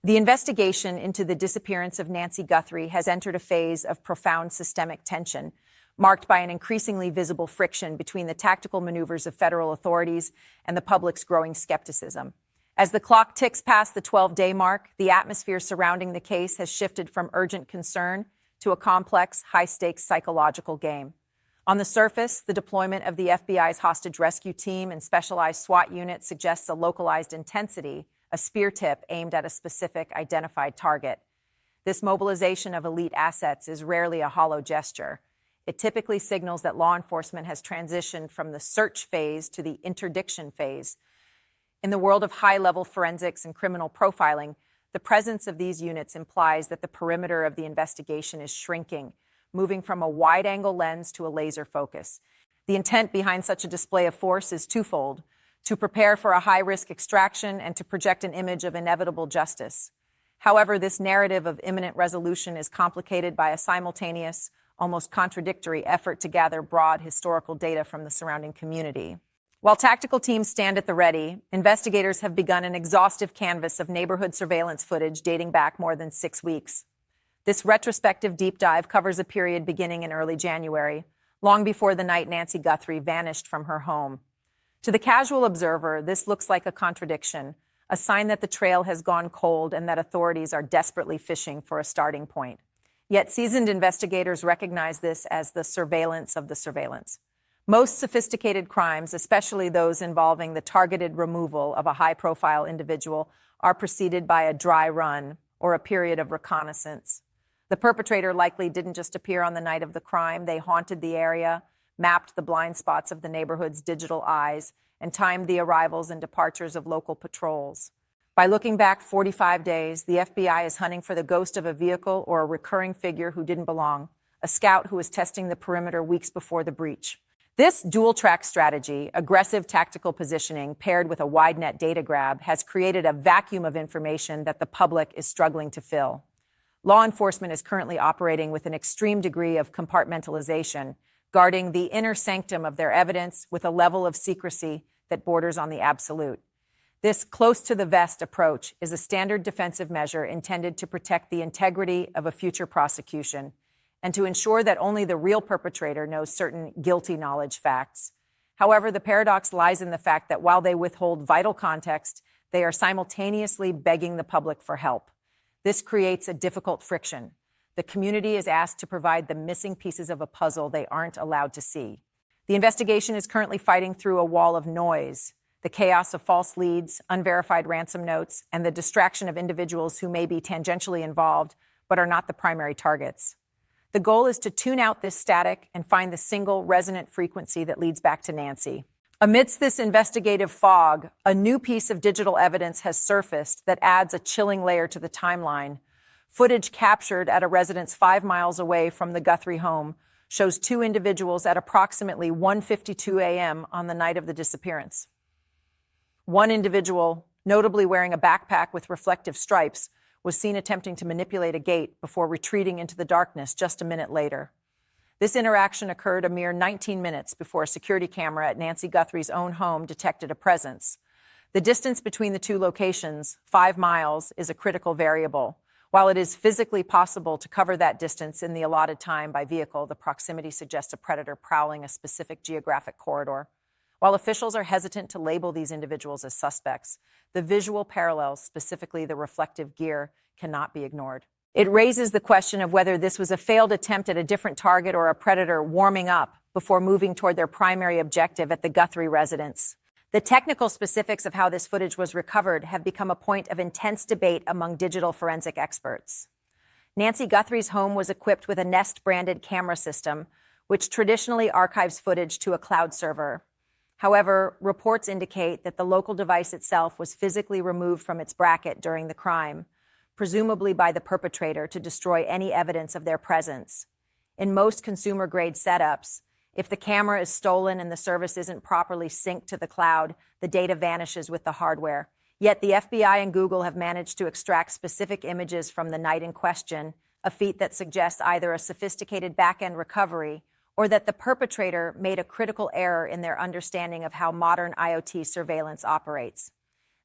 The investigation into the disappearance of Nancy Guthrie has entered a phase of profound systemic tension, marked by an increasingly visible friction between the tactical maneuvers of federal authorities and the public's growing skepticism. As the clock ticks past the 12-day mark, the atmosphere surrounding the case has shifted from urgent concern to a complex, high-stakes psychological game. On the surface, the deployment of the FBI's hostage rescue team and specialized SWAT unit suggests a localized intensity, a spear tip aimed at a specific identified target. This mobilization of elite assets is rarely a hollow gesture. It typically signals that law enforcement has transitioned from the search phase to the interdiction phase. In the world of high-level forensics and criminal profiling, the presence of these units implies that the perimeter of the investigation is shrinking, moving from a wide-angle lens to a laser focus. The intent behind such a display of force is twofold: to prepare for a high-risk extraction and to project an image of inevitable justice. However, this narrative of imminent resolution is complicated by a simultaneous, almost contradictory effort to gather broad historical data from the surrounding community. While tactical teams stand at the ready, investigators have begun an exhaustive canvass of neighborhood surveillance footage dating back more than 6 weeks. This retrospective deep dive covers a period beginning in early January, long before the night Nancy Guthrie vanished from her home. To the casual observer, this looks like a contradiction, a sign that the trail has gone cold and that authorities are desperately fishing for a starting point. Yet seasoned investigators recognize this as the surveillance of the surveillance. Most sophisticated crimes, especially those involving the targeted removal of a high-profile individual, are preceded by a dry run or a period of reconnaissance. The perpetrator likely didn't just appear on the night of the crime. They haunted the area, mapped the blind spots of the neighborhood's digital eyes, and timed the arrivals and departures of local patrols. By looking back 45 days, the FBI is hunting for the ghost of a vehicle or a recurring figure who didn't belong, a scout who was testing the perimeter weeks before the breach. This dual-track strategy, aggressive tactical positioning paired with a wide-net data grab, has created a vacuum of information that the public is struggling to fill. Law enforcement is currently operating with an extreme degree of compartmentalization, guarding the inner sanctum of their evidence with a level of secrecy that borders on the absolute. This close-to-the-vest approach is a standard defensive measure intended to protect the integrity of a future prosecution and to ensure that only the real perpetrator knows certain guilty knowledge facts. However, the paradox lies in the fact that while they withhold vital context, they are simultaneously begging the public for help. This creates a difficult friction. The community is asked to provide the missing pieces of a puzzle they aren't allowed to see. The investigation is currently fighting through a wall of noise, the chaos of false leads, unverified ransom notes, and the distraction of individuals who may be tangentially involved but are not the primary targets. The goal is to tune out this static and find the single resonant frequency that leads back to Nancy. Amidst this investigative fog, a new piece of digital evidence has surfaced that adds a chilling layer to the timeline. Footage captured at a residence 5 miles away from the Guthrie home shows 2 individuals at approximately 1:52 a.m. on the night of the disappearance. One individual, notably wearing a backpack with reflective stripes, was seen attempting to manipulate a gate before retreating into the darkness just a minute later. This interaction occurred a mere 19 minutes before a security camera at Nancy Guthrie's own home detected a presence. The distance between the 2 locations, 5 miles, is a critical variable. While it is physically possible to cover that distance in the allotted time by vehicle, the proximity suggests a predator prowling a specific geographic corridor. While officials are hesitant to label these individuals as suspects, the visual parallels, specifically the reflective gear, cannot be ignored. It raises the question of whether this was a failed attempt at a different target or a predator warming up before moving toward their primary objective at the Guthrie residence. The technical specifics of how this footage was recovered have become a point of intense debate among digital forensic experts. Nancy Guthrie's home was equipped with a Nest-branded camera system, which traditionally archives footage to a cloud server. However, reports indicate that the local device itself was physically removed from its bracket during the crime, presumably by the perpetrator to destroy any evidence of their presence. In most consumer-grade setups, if the camera is stolen and the service isn't properly synced to the cloud, the data vanishes with the hardware. Yet the FBI and Google have managed to extract specific images from the night in question, a feat that suggests either a sophisticated back-end recovery or that the perpetrator made a critical error in their understanding of how modern IoT surveillance operates.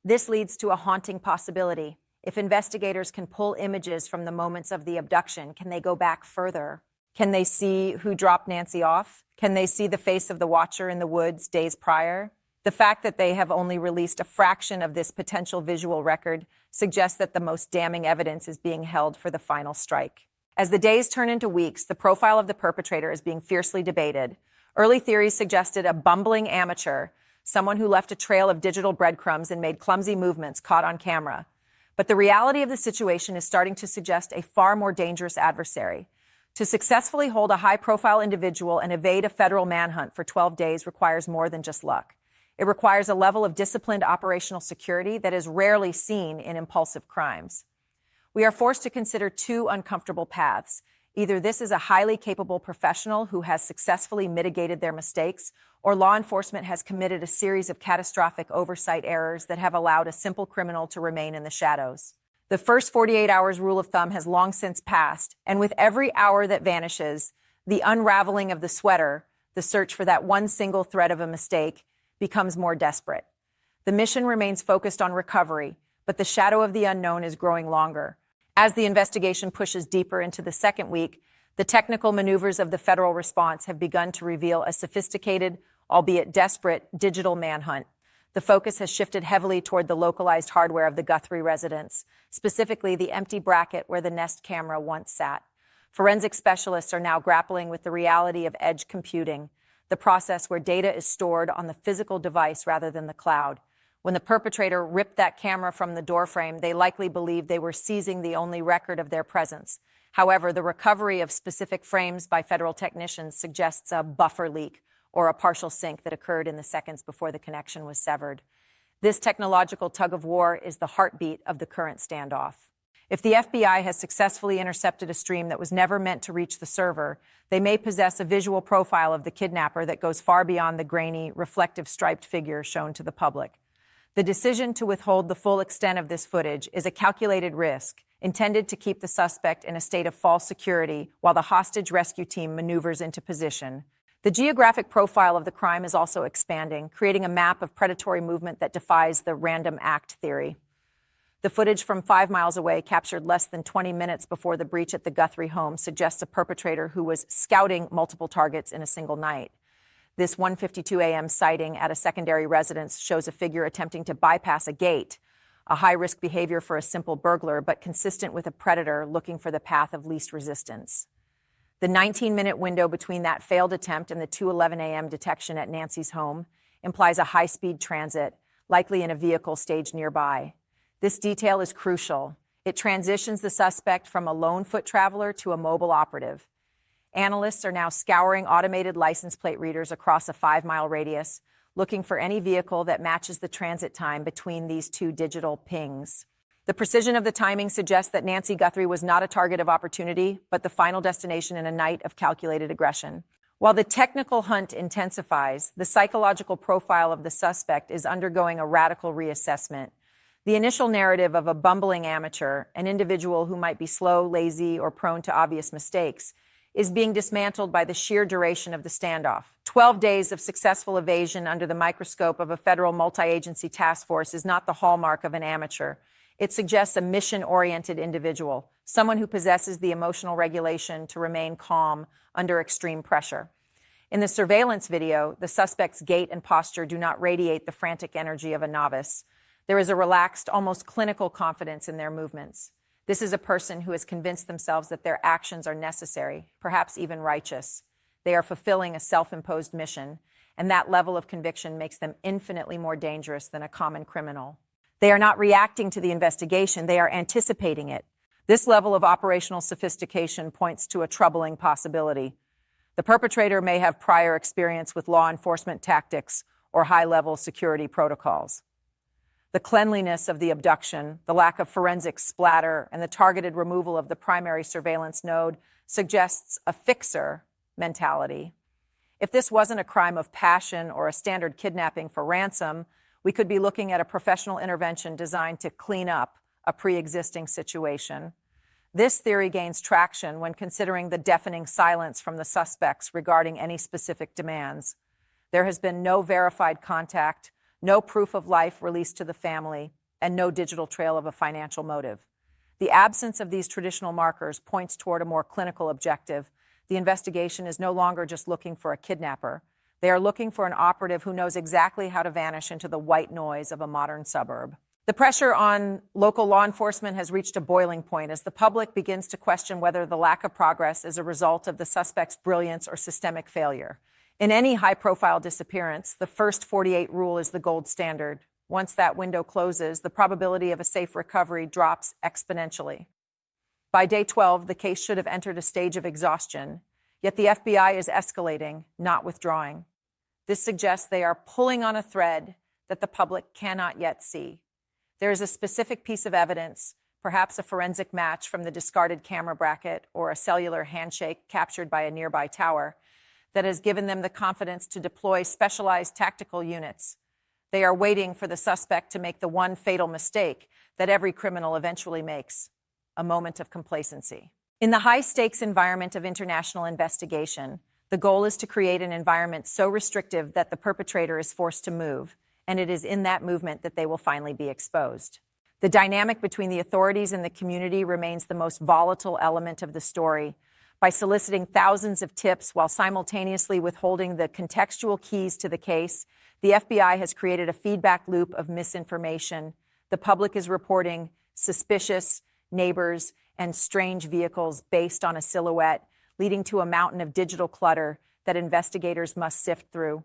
This leads to a haunting possibility. If investigators can pull images from the moments of the abduction, can they go back further? Can they see who dropped Nancy off? Can they see the face of the watcher in the woods days prior? The fact that they have only released a fraction of this potential visual record suggests that the most damning evidence is being held for the final strike. As the days turn into weeks, the profile of the perpetrator is being fiercely debated. Early theories suggested a bumbling amateur, someone who left a trail of digital breadcrumbs and made clumsy movements caught on camera. But the reality of the situation is starting to suggest a far more dangerous adversary. To successfully hold a high-profile individual and evade a federal manhunt for 12 days requires more than just luck. It requires a level of disciplined operational security that is rarely seen in impulsive crimes. We are forced to consider two uncomfortable paths. Either this is a highly capable professional who has successfully mitigated their mistakes, or law enforcement has committed a series of catastrophic oversight errors that have allowed a simple criminal to remain in the shadows. The first 48 hours rule of thumb has long since passed, and with every hour that vanishes, the unraveling of the sweater, the search for that one single thread of a mistake, becomes more desperate. The mission remains focused on recovery, but the shadow of the unknown is growing longer. As the investigation pushes deeper into the second week, the technical maneuvers of the federal response have begun to reveal a sophisticated, albeit desperate, digital manhunt. The focus has shifted heavily toward the localized hardware of the Guthrie residence, specifically the empty bracket where the Nest camera once sat. Forensic specialists are now grappling with the reality of edge computing, the process where data is stored on the physical device rather than the cloud. When the perpetrator ripped that camera from the doorframe, they likely believed they were seizing the only record of their presence. However, the recovery of specific frames by federal technicians suggests a buffer leak or a partial sync that occurred in the seconds before the connection was severed. This technological tug-of-war is the heartbeat of the current standoff. If the FBI has successfully intercepted a stream that was never meant to reach the server, they may possess a visual profile of the kidnapper that goes far beyond the grainy, reflective striped figure shown to the public. The decision to withhold the full extent of this footage is a calculated risk intended to keep the suspect in a state of false security while the hostage rescue team maneuvers into position. The geographic profile of the crime is also expanding, creating a map of predatory movement that defies the random act theory. The footage from 5 miles away, captured less than 20 minutes before the breach at the Guthrie home, suggests a perpetrator who was scouting multiple targets in a single night. This 1:52 a.m. sighting at a secondary residence shows a figure attempting to bypass a gate, a high-risk behavior for a simple burglar, but consistent with a predator looking for the path of least resistance. The 19-minute window between that failed attempt and the 2:11 a.m. detection at Nancy's home implies a high-speed transit, likely in a vehicle staged nearby. This detail is crucial. It transitions the suspect from a lone foot traveler to a mobile operative. Analysts are now scouring automated license plate readers across a 5-mile radius, looking for any vehicle that matches the transit time between these two digital pings. The precision of the timing suggests that Nancy Guthrie was not a target of opportunity, but the final destination in a night of calculated aggression. While the technical hunt intensifies, the psychological profile of the suspect is undergoing a radical reassessment. The initial narrative of a bumbling amateur, an individual who might be slow, lazy, or prone to obvious mistakes, is being dismantled by the sheer duration of the standoff. 12 days of successful evasion under the microscope of a federal multi-agency task force is not the hallmark of an amateur. It suggests a mission-oriented individual, someone who possesses the emotional regulation to remain calm under extreme pressure. In the surveillance video, the suspect's gait and posture do not radiate the frantic energy of a novice. There is a relaxed, almost clinical confidence in their movements. This is a person who has convinced themselves that their actions are necessary, perhaps even righteous. They are fulfilling a self-imposed mission, and that level of conviction makes them infinitely more dangerous than a common criminal. They are not reacting to the investigation, they are anticipating it. This level of operational sophistication points to a troubling possibility. The perpetrator may have prior experience with law enforcement tactics or high-level security protocols. The cleanliness of the abduction, the lack of forensic splatter, and the targeted removal of the primary surveillance node suggests a fixer mentality. If this wasn't a crime of passion or a standard kidnapping for ransom, we could be looking at a professional intervention designed to clean up a pre-existing situation. This theory gains traction when considering the deafening silence from the suspects regarding any specific demands. There has been no verified contact, no proof of life released to the family, and no digital trail of a financial motive. The absence of these traditional markers points toward a more clinical objective. The investigation is no longer just looking for a kidnapper. They are looking for an operative who knows exactly how to vanish into the white noise of a modern suburb. The pressure on local law enforcement has reached a boiling point as the public begins to question whether the lack of progress is a result of the suspect's brilliance or systemic failure. In any high-profile disappearance, the first 48 rule is the gold standard. Once that window closes, the probability of a safe recovery drops exponentially. By day 12, the case should have entered a stage of exhaustion, yet the FBI is escalating, not withdrawing. This suggests they are pulling on a thread that the public cannot yet see. There is a specific piece of evidence, perhaps a forensic match from the discarded camera bracket or a cellular handshake captured by a nearby tower, that has given them the confidence to deploy specialized tactical units. They are waiting for the suspect to make the one fatal mistake that every criminal eventually makes, a moment of complacency. In the high-stakes environment of international investigation, the goal is to create an environment so restrictive that the perpetrator is forced to move, and it is in that movement that they will finally be exposed. The dynamic between the authorities and the community remains the most volatile element of the story. By soliciting thousands of tips while simultaneously withholding the contextual keys to the case, the FBI has created a feedback loop of misinformation. The public is reporting suspicious neighbors and strange vehicles based on a silhouette, leading to a mountain of digital clutter that investigators must sift through.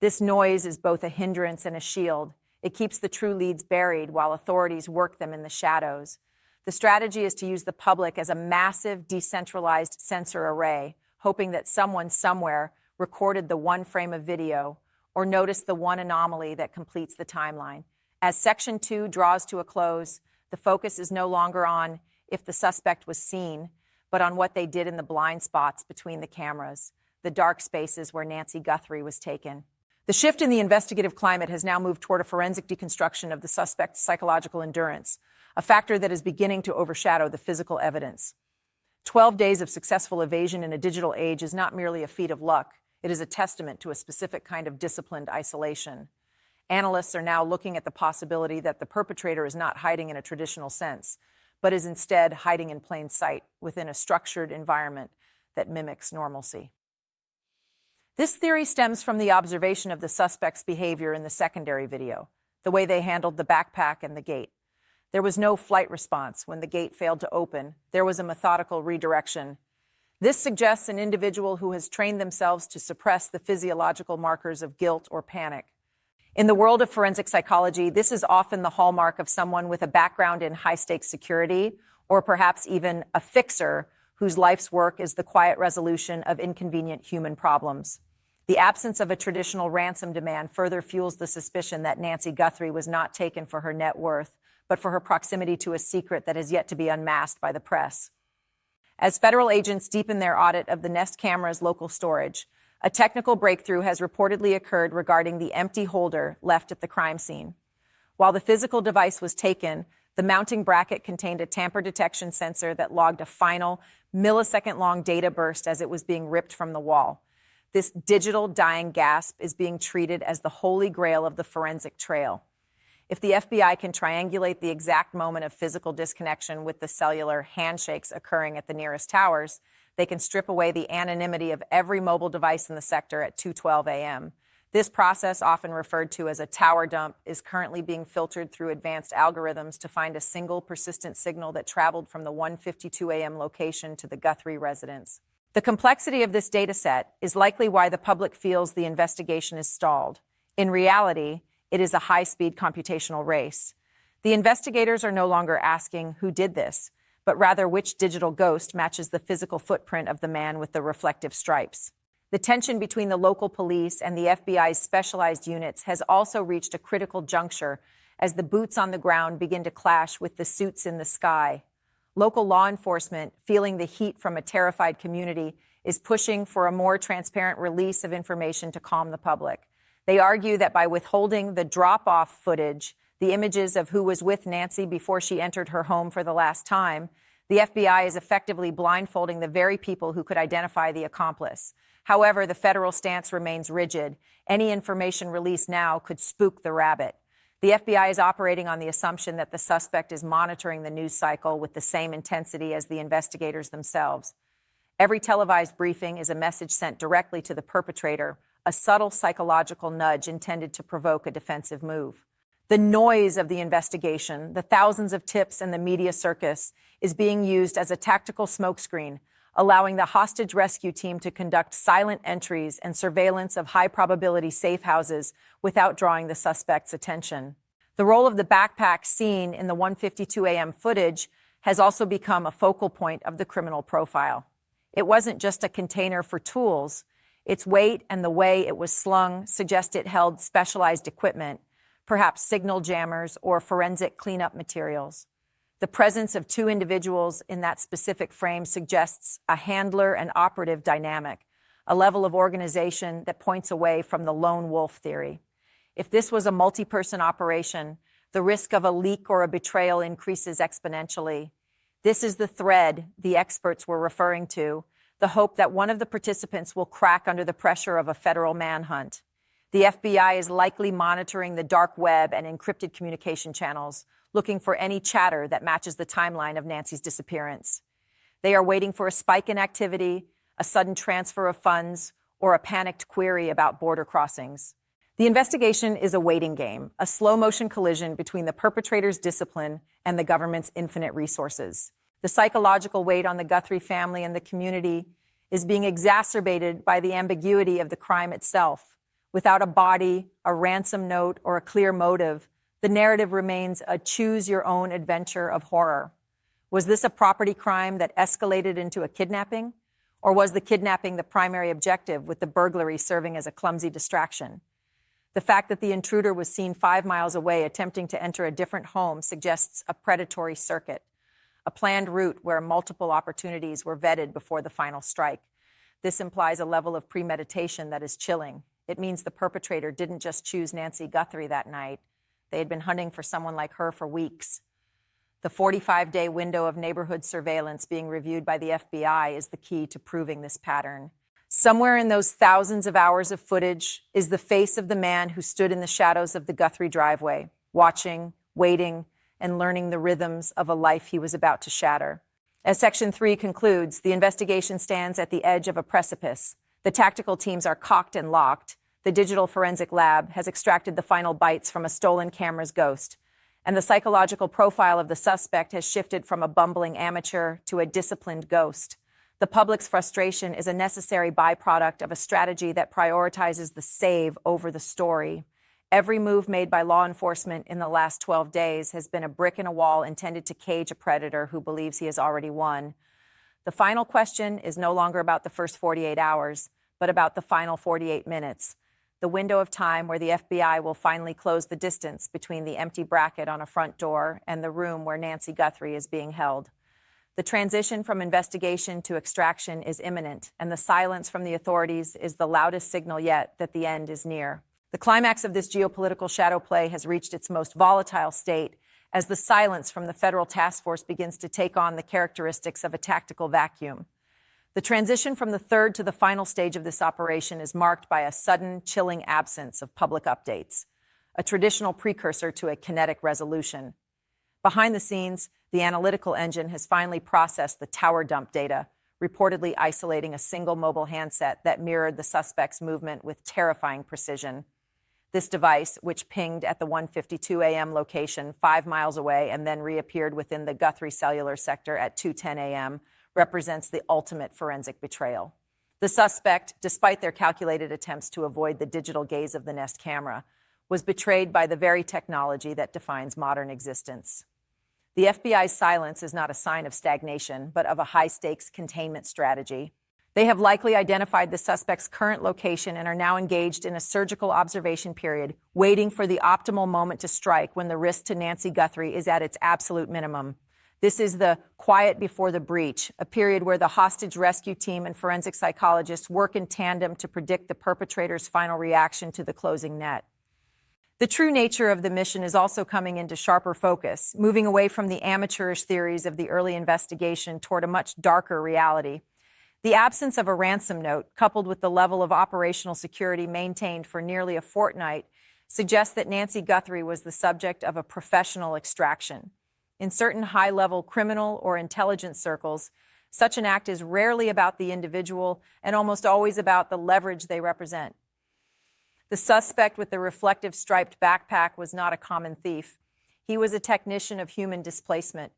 This noise is both a hindrance and a shield. It keeps the true leads buried while authorities work them in the shadows. The strategy is to use the public as a massive, decentralized sensor array, hoping that someone somewhere recorded the one frame of video or noticed the one anomaly that completes the timeline. As Section 2 draws to a close, the focus is no longer on if the suspect was seen, but on what they did in the blind spots between the cameras, the dark spaces where Nancy Guthrie was taken. The shift in the investigative climate has now moved toward a forensic deconstruction of the suspect's psychological endurance, a factor that is beginning to overshadow the physical evidence. 12 days of successful evasion in a digital age is not merely a feat of luck. It is a testament to a specific kind of disciplined isolation. Analysts are now looking at the possibility that the perpetrator is not hiding in a traditional sense, but is instead hiding in plain sight within a structured environment that mimics normalcy. This theory stems from the observation of the suspect's behavior in the secondary video, the way they handled the backpack and the gate. There was no flight response when the gate failed to open. There was a methodical redirection. This suggests an individual who has trained themselves to suppress the physiological markers of guilt or panic. In the world of forensic psychology, this is often the hallmark of someone with a background in high-stakes security, or perhaps even a fixer whose life's work is the quiet resolution of inconvenient human problems. The absence of a traditional ransom demand further fuels the suspicion that Nancy Guthrie was not taken for her net worth, but for her proximity to a secret that has yet to be unmasked by the press. As federal agents deepen their audit of the Nest camera's local storage, a technical breakthrough has reportedly occurred regarding the empty holder left at the crime scene. While the physical device was taken, the mounting bracket contained a tamper detection sensor that logged a final millisecond-long data burst as it was being ripped from the wall. This digital dying gasp is being treated as the holy grail of the forensic trail. If the FBI can triangulate the exact moment of physical disconnection with the cellular handshakes occurring at the nearest towers, they can strip away the anonymity of every mobile device in the sector at 2:12 a.m. This process, often referred to as a tower dump, is currently being filtered through advanced algorithms to find a single persistent signal that traveled from the 1:52 a.m. location to the Guthrie residence. The complexity of this data set is likely why the public feels the investigation is stalled. In reality, it is a high-speed computational race. The investigators are no longer asking who did this, but rather which digital ghost matches the physical footprint of the man with the reflective stripes. The tension between the local police and the FBI's specialized units has also reached a critical juncture as the boots on the ground begin to clash with the suits in the sky. Local law enforcement, feeling the heat from a terrified community, is pushing for a more transparent release of information to calm the public. They argue that by withholding the drop-off footage, the images of who was with Nancy before she entered her home for the last time, the FBI is effectively blindfolding the very people who could identify the accomplice. However, the federal stance remains rigid. Any information released now could spook the rabbit. The FBI is operating on the assumption that the suspect is monitoring the news cycle with the same intensity as the investigators themselves. Every televised briefing is a message sent directly to the perpetrator, a subtle psychological nudge intended to provoke a defensive move. The noise of the investigation, the thousands of tips and the media circus, is being used as a tactical smokescreen, allowing the hostage rescue team to conduct silent entries and surveillance of high-probability safe houses without drawing the suspect's attention. The role of the backpack seen in the 1:52 a.m. footage has also become a focal point of the criminal profile. It wasn't just a container for tools. Its weight and the way it was slung suggest it held specialized equipment, perhaps signal jammers or forensic cleanup materials. The presence of two individuals in that specific frame suggests a handler and operative dynamic, a level of organization that points away from the lone wolf theory. If this was a multi-person operation, the risk of a leak or a betrayal increases exponentially. This is the thread the experts were referring to, the hope that one of the participants will crack under the pressure of a federal manhunt. The FBI is likely monitoring the dark web and encrypted communication channels, looking for any chatter that matches the timeline of Nancy's disappearance. They are waiting for a spike in activity, a sudden transfer of funds, or a panicked query about border crossings. The investigation is a waiting game, a slow-motion collision between the perpetrator's discipline and the government's infinite resources. The psychological weight on the Guthrie family and the community is being exacerbated by the ambiguity of the crime itself. Without a body, a ransom note, or a clear motive, the narrative remains a choose-your-own adventure of horror. Was this a property crime that escalated into a kidnapping? Or was the kidnapping the primary objective, with the burglary serving as a clumsy distraction? The fact that the intruder was seen 5 miles away attempting to enter a different home suggests a predatory circuit, a planned route where multiple opportunities were vetted before the final strike. This implies a level of premeditation that is chilling. It means the perpetrator didn't just choose Nancy Guthrie that night. They had been hunting for someone like her for weeks. The 45-day window of neighborhood surveillance being reviewed by the FBI is the key to proving this pattern. Somewhere in those thousands of hours of footage is the face of the man who stood in the shadows of the Guthrie driveway, watching, waiting, and learning the rhythms of a life he was about to shatter. As Section 3 concludes, the investigation stands at the edge of a precipice. The tactical teams are cocked and locked. The digital forensic lab has extracted the final bytes from a stolen camera's ghost. And the psychological profile of the suspect has shifted from a bumbling amateur to a disciplined ghost. The public's frustration is a necessary byproduct of a strategy that prioritizes the save over the story. Every move made by law enforcement in the last 12 days has been a brick in a wall intended to cage a predator who believes he has already won. The final question is no longer about the first 48 hours, but about the final 48 minutes. The window of time where the FBI will finally close the distance between the empty bracket on a front door and the room where Nancy Guthrie is being held. The transition from investigation to extraction is imminent, and the silence from the authorities is the loudest signal yet that the end is near. The climax of this geopolitical shadow play has reached its most volatile state as the silence from the federal task force begins to take on the characteristics of a tactical vacuum. The transition from the third to the final stage of this operation is marked by a sudden, chilling absence of public updates, a traditional precursor to a kinetic resolution. Behind the scenes, the analytical engine has finally processed the tower dump data, reportedly isolating a single mobile handset that mirrored the suspect's movement with terrifying precision. This device, which pinged at the 1:52 a.m. location 5 miles away and then reappeared within the Guthrie cellular sector at 2:10 a.m., represents the ultimate forensic betrayal. The suspect, despite their calculated attempts to avoid the digital gaze of the Nest camera, was betrayed by the very technology that defines modern existence. The FBI's silence is not a sign of stagnation, but of a high-stakes containment strategy. They have likely identified the suspect's current location and are now engaged in a surgical observation period, waiting for the optimal moment to strike when the risk to Nancy Guthrie is at its absolute minimum. This is the quiet before the breach, a period where the hostage rescue team and forensic psychologists work in tandem to predict the perpetrator's final reaction to the closing net. The true nature of the mission is also coming into sharper focus, moving away from the amateurish theories of the early investigation toward a much darker reality. The absence of a ransom note, coupled with the level of operational security maintained for nearly a fortnight, suggests that Nancy Guthrie was the subject of a professional extraction. In certain high-level criminal or intelligence circles, such an act is rarely about the individual and almost always about the leverage they represent. The suspect with the reflective striped backpack was not a common thief. He was a technician of human displacement.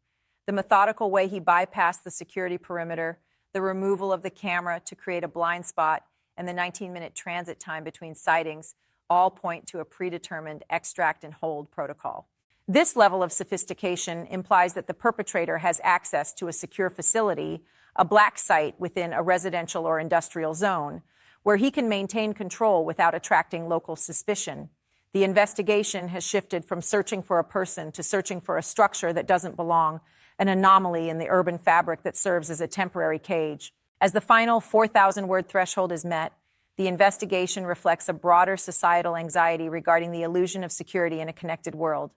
The methodical way he bypassed the security perimeter, the removal of the camera to create a blind spot, and the 19-minute transit time between sightings all point to a predetermined extract and hold protocol. This level of sophistication implies that the perpetrator has access to a secure facility, a black site within a residential or industrial zone, where he can maintain control without attracting local suspicion. The investigation has shifted from searching for a person to searching for a structure that doesn't belong, an anomaly in the urban fabric that serves as a temporary cage. As the final 4,000-word threshold is met, the investigation reflects a broader societal anxiety regarding the illusion of security in a connected world.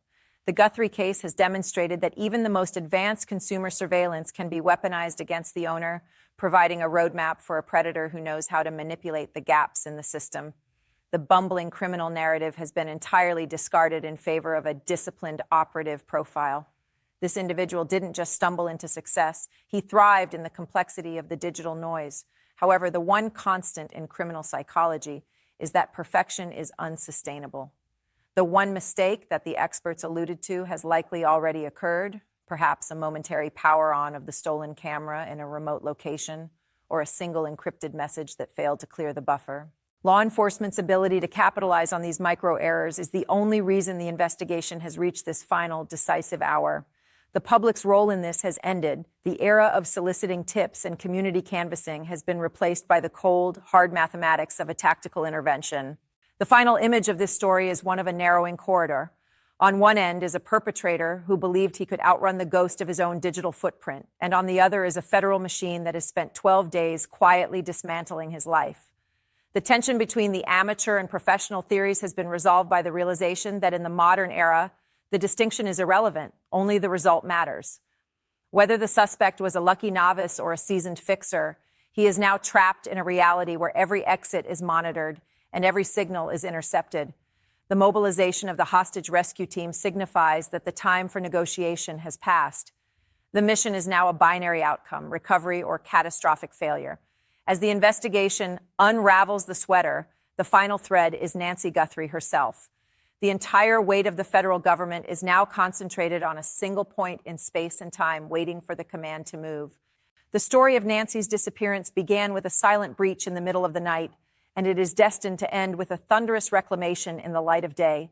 The Guthrie case has demonstrated that even the most advanced consumer surveillance can be weaponized against the owner, providing a roadmap for a predator who knows how to manipulate the gaps in the system. The bumbling criminal narrative has been entirely discarded in favor of a disciplined operative profile. This individual didn't just stumble into success. He thrived in the complexity of the digital noise. However, the one constant in criminal psychology is that perfection is unsustainable. The one mistake that the experts alluded to has likely already occurred, perhaps a momentary power on of the stolen camera in a remote location, or a single encrypted message that failed to clear the buffer. Law enforcement's ability to capitalize on these micro errors is the only reason the investigation has reached this final, decisive hour. The public's role in this has ended. The era of soliciting tips and community canvassing has been replaced by the cold, hard mathematics of a tactical intervention. The final image of this story is one of a narrowing corridor. On one end is a perpetrator who believed he could outrun the ghost of his own digital footprint, and on the other is a federal machine that has spent 12 days quietly dismantling his life. The tension between the amateur and professional theories has been resolved by the realization that in the modern era, the distinction is irrelevant. Only the result matters. Whether the suspect was a lucky novice or a seasoned fixer, he is now trapped in a reality where every exit is monitored and every signal is intercepted. The mobilization of the hostage rescue team signifies that the time for negotiation has passed. The mission is now a binary outcome, recovery or catastrophic failure. As the investigation unravels the sweater, the final thread is Nancy Guthrie herself. The entire weight of the federal government is now concentrated on a single point in space and time, waiting for the command to move. The story of Nancy's disappearance began with a silent breach in the middle of the night, and it is destined to end with a thunderous reclamation in the light of day.